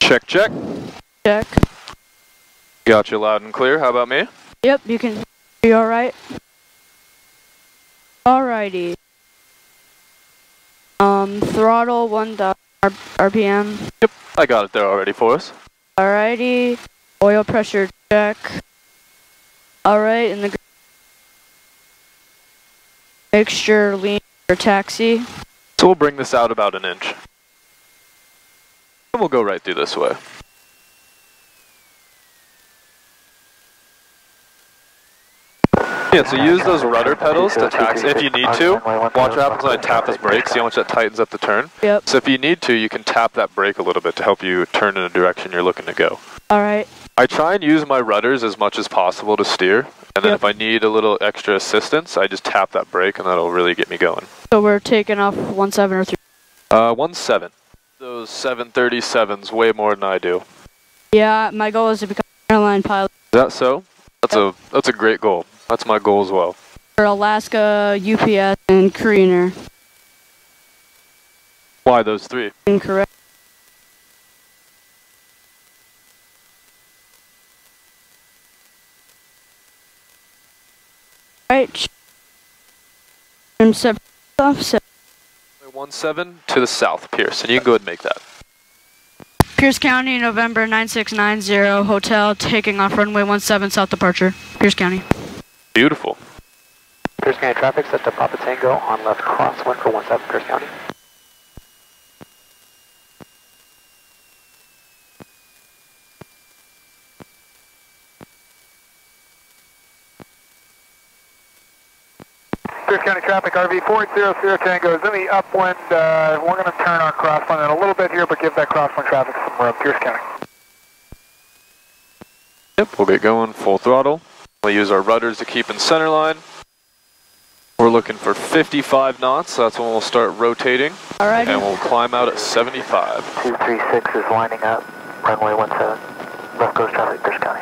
Check, check. Check. Got you loud and clear. How about me? Yep, you can. You alright? Alrighty. Throttle 1,000 RPM. Yep, I got it there already for us. Alrighty. Oil pressure check. Alright, and the mixture lean for taxi. So we'll bring this out about an inch. And we'll go right through this way. Yeah, so use those rudder pedals to taxi if you need to. Watch what happens when I tap this brake, see how much that tightens up the turn? Yep. So if you need to, you can tap that brake a little bit to help you turn in a direction you're looking to go. Alright. I try and use my rudders as much as possible to steer, and then if I need a little extra assistance, I just tap that brake and that'll really get me going. So we're taking off 1.7 or 3? 1.7. Those 737s way more than I do. Yeah, my goal is to become an airline pilot. Is that so? That's a great goal. That's my goal as well. For Alaska, UPS, and Koreaner. Why those three? Incorrect. Right. 1.7 to the south, Pierce, and you can go ahead and make that. Pierce County, November 9690, hotel, taking off runway 17, south departure. Pierce County. Beautiful. Pierce County traffic set to Papa Tango on left crosswind for 17 Pierce County. Pierce County traffic, RV 400 Tango is in the upwind. We're going to turn our crosswind in a little bit here, but give that crosswind traffic some Pierce County. Yep, we'll get going full throttle. We'll use our rudders to keep in center line. We're looking for 55 knots, so that's when we'll start rotating. Alrighty. And we'll climb out at 75. 236 is lining up, runway 17, left coast traffic, Pierce County.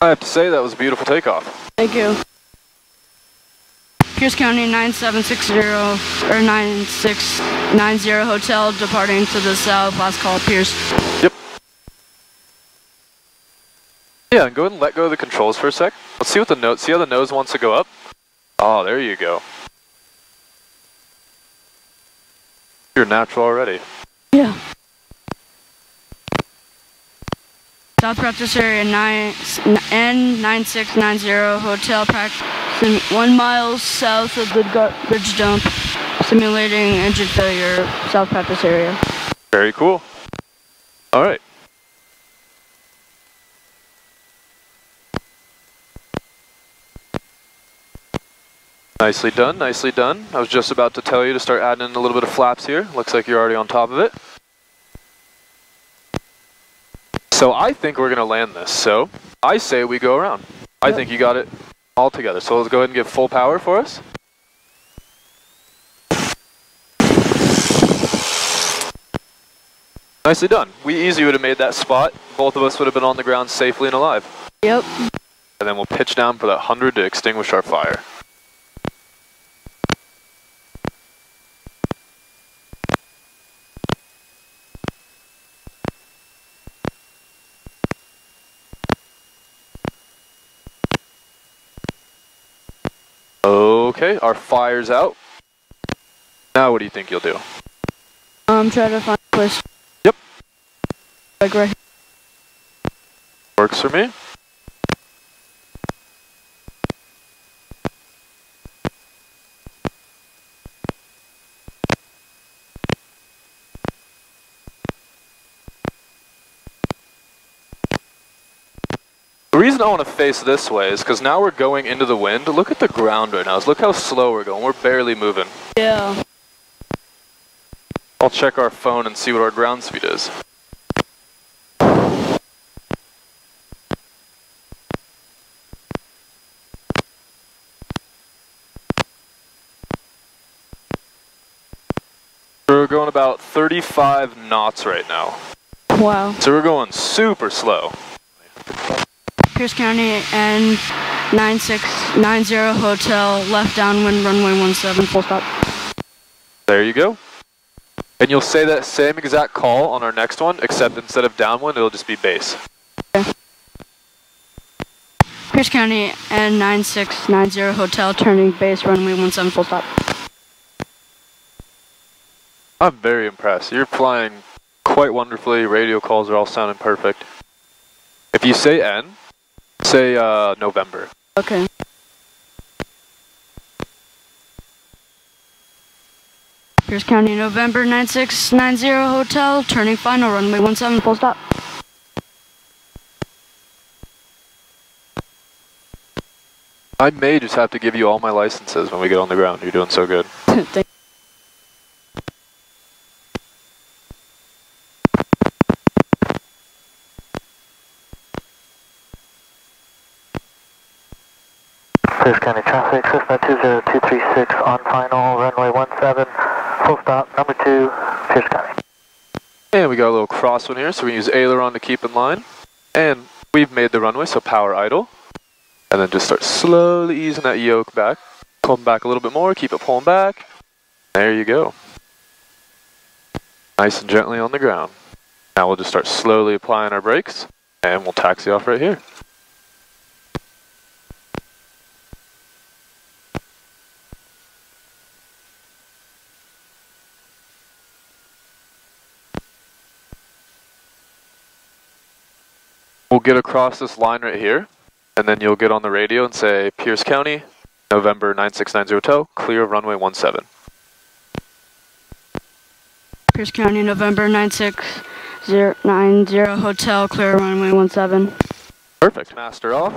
I have to say that was a beautiful takeoff. Thank you. Pierce County 9760 or 9690 hotel, departing to the south. Last call, Pierce. Yep. Yeah, and go ahead and let go of the controls for a sec. Let's see what the nose. See how the nose wants to go up? Oh, there you go. You're natural already. Yeah. South practice area N9690 hotel practice 1 mile south of the bridge dump, simulating engine failure, south practice area. Very cool. All right. Nicely done, nicely done. I was just about to tell you to start adding in a little bit of flaps here. Looks like you're already on top of it. So I think we're going to land this. So I say we go around. I think you got it all together. So let's go ahead and give full power for us. Nicely done. We easily would have made that spot. Both of us would have been on the ground safely and alive. Yep. And then we'll pitch down for that 100 to extinguish our fire. Okay, our fire's out. Now what do you think you'll do? Try to find a place. Yep. Like right here. Works for me. The reason I want to face this way is because now we're going into the wind. Look at the ground right now. Look how slow we're going. We're barely moving. Yeah. I'll check our phone and see what our ground speed is. we're going about 35 knots right now. Wow. So we're going super slow. Pierce County and 9690 Hotel, left downwind, runway 17, full stop. There you go. And you'll say that same exact call on our next one, except instead of downwind, it'll just be base. Okay. Pierce County and 9690 Hotel, turning base, runway 17, full stop. I'm very impressed. You're flying quite wonderfully. Radio calls are all sounding perfect. If you say N, say November. Okay. Pierce County, November 9690 Hotel, turning final, runway 17, full stop. I may just have to give you all my licenses when we get on the ground. You're doing so good. Thank Pierce County traffic, Cessna 20236 on final, runway 17, full stop, number 2, Pierce County. And we got a little crosswind here, so we use aileron to keep in line. And we've made the runway, so power idle. And then just start slowly easing that yoke back. Pull back a little bit more, keep it pulling back. There you go. Nice and gently on the ground. Now we'll just start slowly applying our brakes, and we'll taxi off right here. We'll get across this line right here, and then you'll get on the radio and say, Pierce County, November 9690 Hotel, clear runway 17. Pierce County, November 9690 Hotel, clear runway 17. Perfect. Master off.